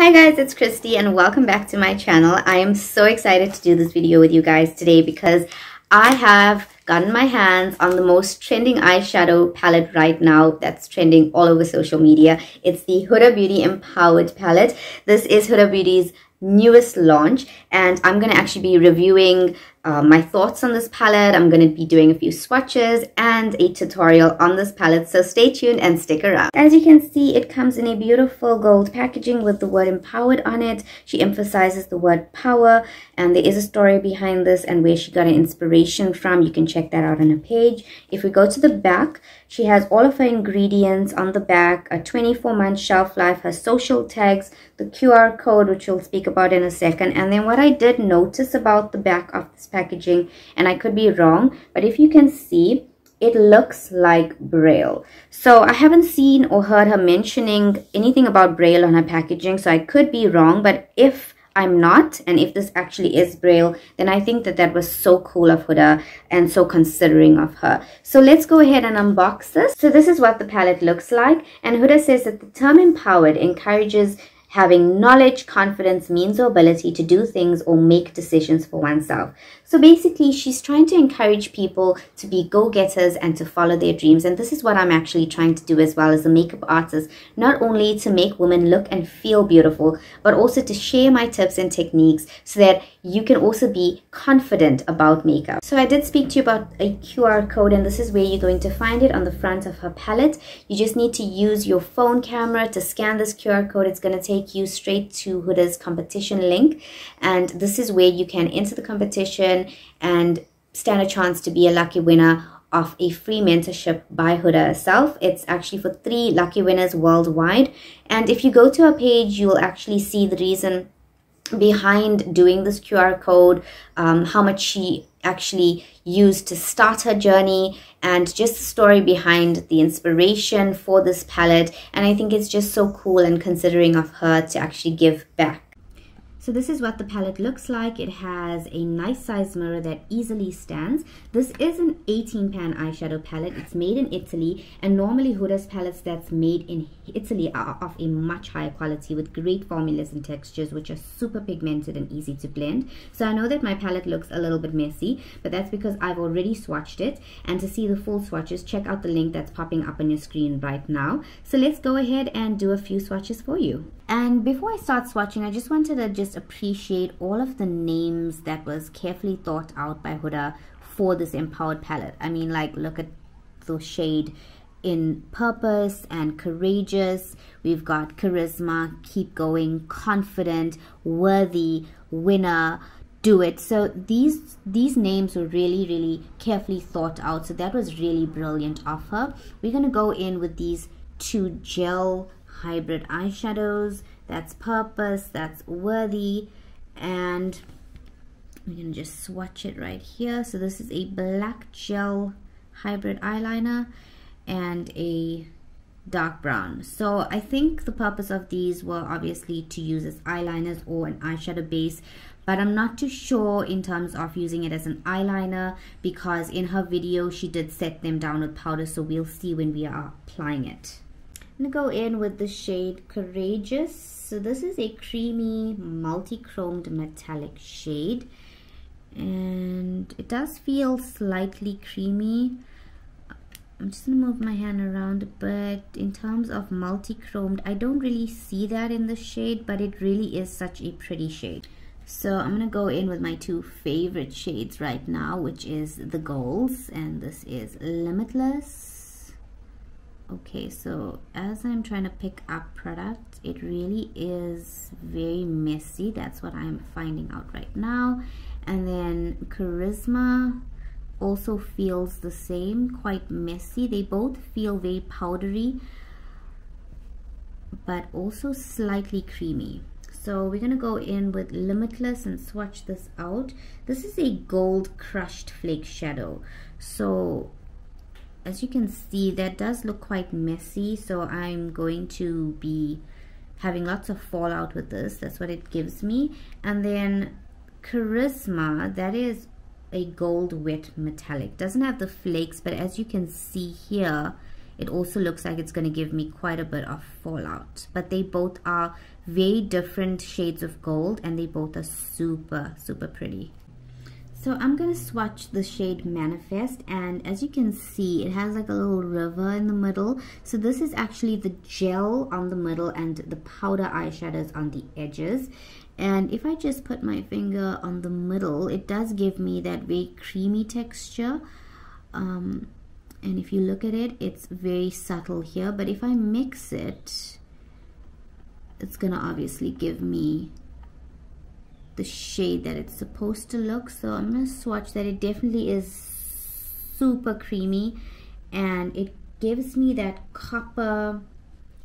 Hi guys, it's Christy and welcome back to my channel. I am so excited to do this video with you guys today because I have gotten my hands on the most trending eyeshadow palette right now that's trending all over social media. It's the Huda Beauty Empowered palette. This is Huda Beauty's newest launch and I'm going to actually be reviewing my thoughts on this palette. I'm going to be doing a few swatches and a tutorial on this palette, so stay tuned and stick around. As you can see, it comes in a beautiful gold packaging with the word empowered on it. She emphasizes the word power, and there is a story behind this and where she got an inspiration from. You can check that out on her page. If we go to the back, she has all of her ingredients on the back, a 24-month shelf life, her social tags, the QR code, which we'll speak about in a second. And then what I did notice about the back of this packaging, and I could be wrong, but if you can see, it looks like Braille. So I haven't seen or heard her mentioning anything about Braille on her packaging, so I could be wrong, but if I'm not, and if this actually is Braille, then I think that was so cool of Huda and so considering of her. So let's go ahead and unbox this. So this is what the palette looks like, and Huda says that the term empowered encourages having knowledge, confidence, means or ability to do things or make decisions for oneself. So basically, she's trying to encourage people to be go-getters and to follow their dreams. And this is what I'm actually trying to do as well as a makeup artist, not only to make women look and feel beautiful, but also to share my tips and techniques so that you can also be confident about makeup. So I did speak to you about a QR code, and this is where you're going to find it on the front of her palette. You just need to use your phone camera to scan this QR code. It's going to take you straight to Huda's competition link, and this is where you can enter the competition and stand a chance to be a lucky winner of a free mentorship by Huda herself. It's actually for 3 lucky winners worldwide, and if you go to her page, you'll actually see the reason behind doing this QR code, how much she actually used to start her journey, and just the story behind the inspiration for this palette. And I think it's just so cool and considering of her to actually give back. So this is what the palette looks like. It has a nice size mirror that easily stands. This is an 18-pan eyeshadow palette. It's made in Italy, and normally Huda's palettes that's made in Italy are of a much higher quality with great formulas and textures which are super pigmented and easy to blend. So I know that my palette looks a little bit messy, but that's because I've already swatched it. And to see the full swatches, check out the link that's popping up on your screen right now. So let's go ahead and do a few swatches for you. And before I start swatching, I just wanted to appreciate all of the names that was carefully thought out by Huda for this empowered palette. I mean, like, look at the shade in Purpose and Courageous. We've got Charisma, Keep Going, Confident, Worthy, Winner, Do It. So these names were really carefully thought out, so that was really brilliant of her. We're going to go in with these 2 gel hybrid eyeshadows. That's Purpose, that's Worthy, and we're gonna just swatch it right here. So this is a black gel hybrid eyeliner and a dark brown. So I think the purpose of these were obviously to use as eyeliners or an eyeshadow base, but I'm not too sure in terms of using it as an eyeliner, because in her video she did set them down with powder, so we'll see when we are applying it. I'm gonna go in with the shade Courageous. So this is a creamy multi-chromed metallic shade, and it does feel slightly creamy. I'm just gonna move my hand around, but in terms of multi-chromed, I don't really see that in the shade, but it really is such a pretty shade. So I'm gonna go in with my 2 favorite shades right now, which is the golds, and this is Limitless. Okay, so as I'm trying to pick up product, it really is very messy. That's what I'm finding out right now. And then Charisma also feels the same, quite messy. They both feel very powdery, but also slightly creamy. So we're gonna go in with Limitless and swatch this out. This is a gold crushed flake shadow. So as you can see, that does look quite messy, so I'm going to be having lots of fallout with this. That's what it gives me. And then Charisma, that is a gold wet metallic. Doesn't have the flakes, but as you can see here, it also looks like it's going to give me quite a bit of fallout. But they both are very different shades of gold, and they both are super, super pretty. So I'm going to swatch the shade Manifest, and as you can see, it has like a little river in the middle. So this is actually the gel on the middle and the powder eyeshadows on the edges. And if I just put my finger on the middle, it does give me that very creamy texture. And if you look at it, it's very subtle here. But if I mix it, it's going to obviously give me the shade that it's supposed to look. So I'm going to swatch that. It definitely is super creamy, and it gives me that copper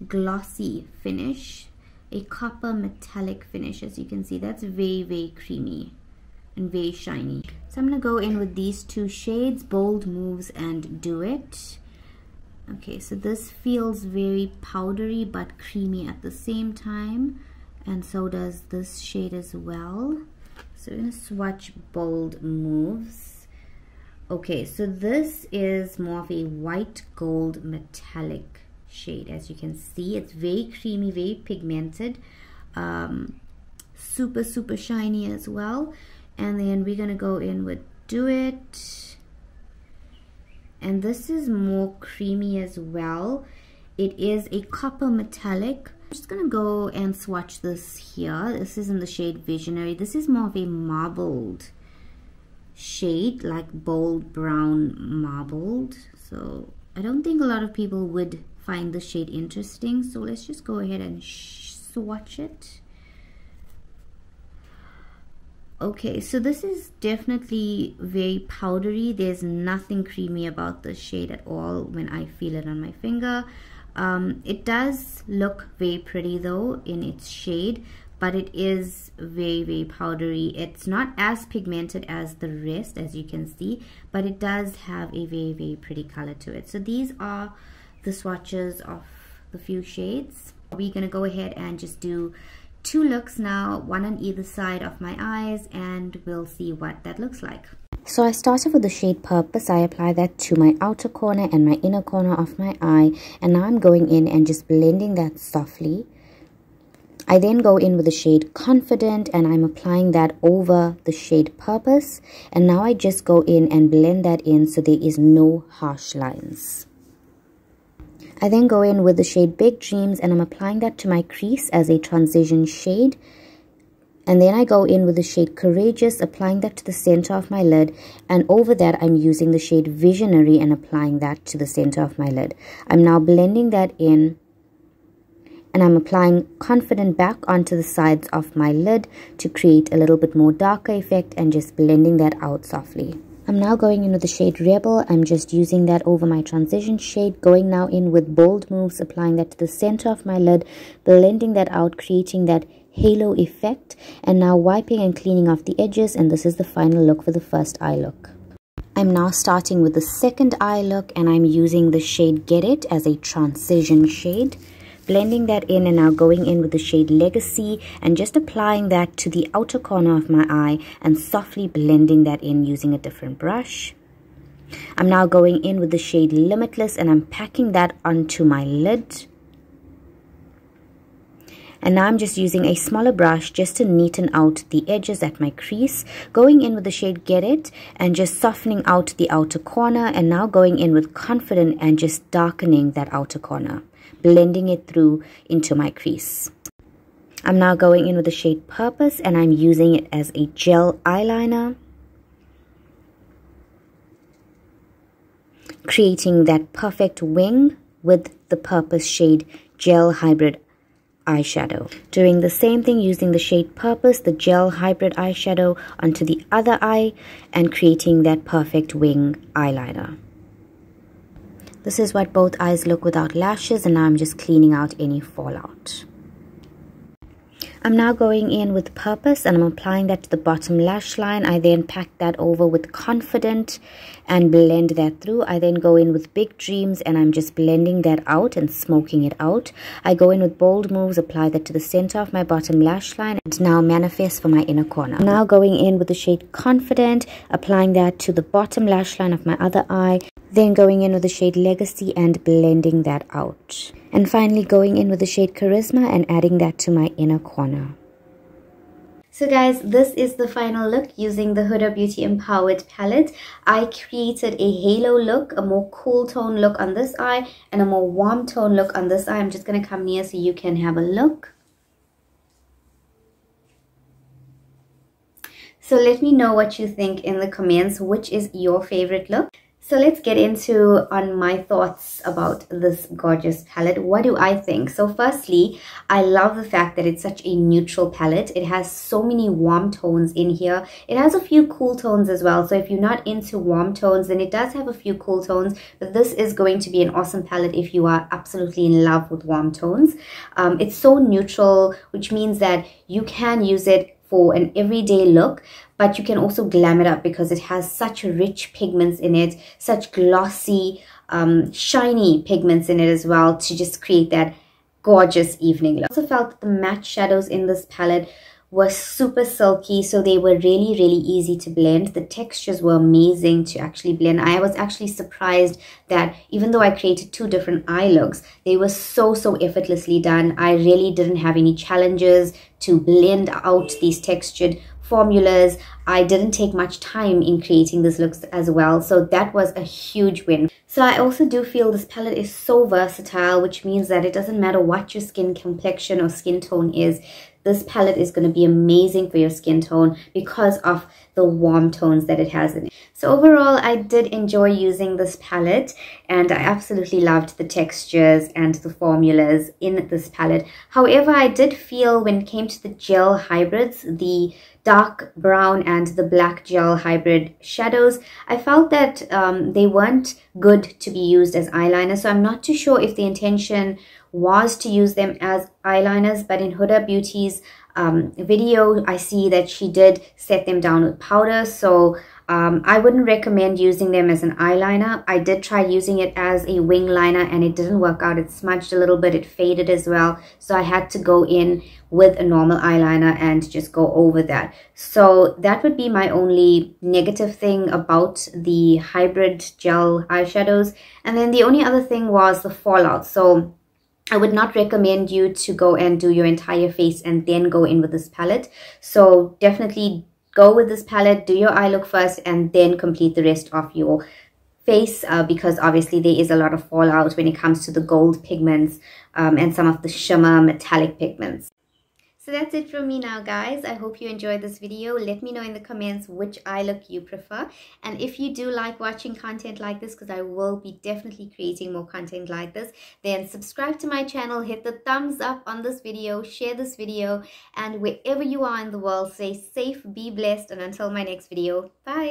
glossy finish, a copper metallic finish. As you can see, that's very, very creamy and very shiny. So I'm going to go in with these two shades, Bold Moves and Do It. Okay, so this feels very powdery but creamy at the same time, and so does this shade as well. So we're going to swatch Bold Moves. Okay, so this is more of a white gold metallic shade. As you can see, it's very creamy, very pigmented, super, super shiny as well. And then we're going to go in with Do It. And this is more creamy as well. It is a copper metallic. I'm just gonna go and swatch this here. This is in the shade Visionary. This is more of a marbled shade, like bold brown marbled. So I don't think a lot of people would find the shade interesting. So let's just go ahead and swatch it. Okay, so this is definitely very powdery. There's nothing creamy about this shade at all when I feel it on my finger. It does look very pretty though in its shade, but it is very, very powdery. It's not as pigmented as the rest, as you can see, but it does have a very, very pretty color to it. So these are the swatches of the few shades. We're gonna go ahead and just do 2 looks now, one on either side of my eyes, and we'll see what that looks like. So I started with the shade Purpose. I apply that to my outer corner and my inner corner of my eye, and now I'm going in and just blending that softly. I then go in with the shade Confident, and I'm applying that over the shade Purpose, and now I just go in and blend that in so there is no harsh lines. I then go in with the shade Big Dreams, and I'm applying that to my crease as a transition shade. And then I go in with the shade Courageous, applying that to the center of my lid. And over that, I'm using the shade Visionary and applying that to the center of my lid. I'm now blending that in. And I'm applying Confident back onto the sides of my lid to create a little bit more darker effect, and just blending that out softly. I'm now going in with the shade Rebel. I'm just using that over my transition shade, going now in with Bold Moves, applying that to the center of my lid, blending that out, creating that halo effect, and now wiping and cleaning off the edges. And this is the final look for the first eye look. I'm now starting with the second eye look, and I'm using the shade Get It as a transition shade, blending that in, and now going in with the shade Legacy and just applying that to the outer corner of my eye and softly blending that in using a different brush. I'm now going in with the shade Limitless, and I'm packing that onto my lid. And now I'm just using a smaller brush just to neaten out the edges at my crease, going in with the shade Get It and just softening out the outer corner, and now going in with Confident and just darkening that outer corner, blending it through into my crease. I'm now going in with the shade Purpose, and I'm using it as a gel eyeliner, creating that perfect wing with the Purpose shade Gel Hybrid eyeshadow. Doing the same thing using the shade Purpose, the gel hybrid eyeshadow onto the other eye, and creating that perfect wing eyeliner. This is what both eyes look without lashes, and now I'm just cleaning out any fallout. I'm now going in with Purpose, and I'm applying that to the bottom lash line. I then pack that over with Confident and blend that through. I then go in with Big Dreams, and I'm just blending that out and smoking it out. I go in with Bold Moves, apply that to the center of my bottom lash line, and now Manifest for my inner corner. Now going in with the shade Confident, applying that to the bottom lash line of my other eye. Then going in with the shade Legacy and blending that out. And finally going in with the shade Charisma and adding that to my inner corner. So guys, this is the final look using the Huda Beauty Empowered palette. I created a halo look, a more cool tone look on this eye and a more warm tone look on this eye. I'm just going to come near so you can have a look. So let me know what you think in the comments. Which is your favorite look? So let's get into on my thoughts about this gorgeous palette. What do I think? So firstly, I love the fact that it's such a neutral palette. It has so many warm tones in here. It has a few cool tones as well. So if you're not into warm tones, then it does have a few cool tones. But this is going to be an awesome palette if you are absolutely in love with warm tones. It's so neutral, which means that you can use it for an everyday look, but you can also glam it up because it has such rich pigments in it, such glossy, shiny pigments in it as well to just create that gorgeous evening look. I also felt that the matte shadows in this palette were super silky, so they were really easy to blend. The textures were amazing to actually blend. I was actually surprised that even though I created two different eye looks, they were so effortlessly done. I really didn't have any challenges to blend out these textured formulas. I didn't take much time in creating these looks as well, so that was a huge win. So I also do feel this palette is so versatile, which means that it doesn't matter what your skin complexion or skin tone is. This palette is going to be amazing for your skin tone because of the warm tones that it has in it. So overall, I did enjoy using this palette and I absolutely loved the textures and the formulas in this palette. However, I did feel when it came to the gel hybrids, the dark brown and the black gel hybrid shadows, I felt that they weren't good to be used as eyeliner. So I'm not too sure if the intention was to use them as eyeliners, but in Huda Beauty's video, I see that she did set them down with powder. So I wouldn't recommend using them as an eyeliner. I did try using it as a wing liner and it didn't work out. It smudged a little bit, it faded as well. So I had to go in with a normal eyeliner and just go over that. So that would be my only negative thing about the hybrid gel eyeshadows. And then the only other thing was the fallout. So I would not recommend you to go and do your entire face and then go in with this palette. So definitely go with this palette, do your eye look first and then complete the rest of your face because obviously there is a lot of fallout when it comes to the gold pigments and some of the shimmer metallic pigments. So that's it from me now, guys. I hope you enjoyed this video. Let me know in the comments which eye look you prefer. And if you do like watching content like this, because I will be definitely creating more content like this, then subscribe to my channel, hit the thumbs up on this video, share this video, and wherever you are in the world, stay safe, be blessed, and until my next video, bye.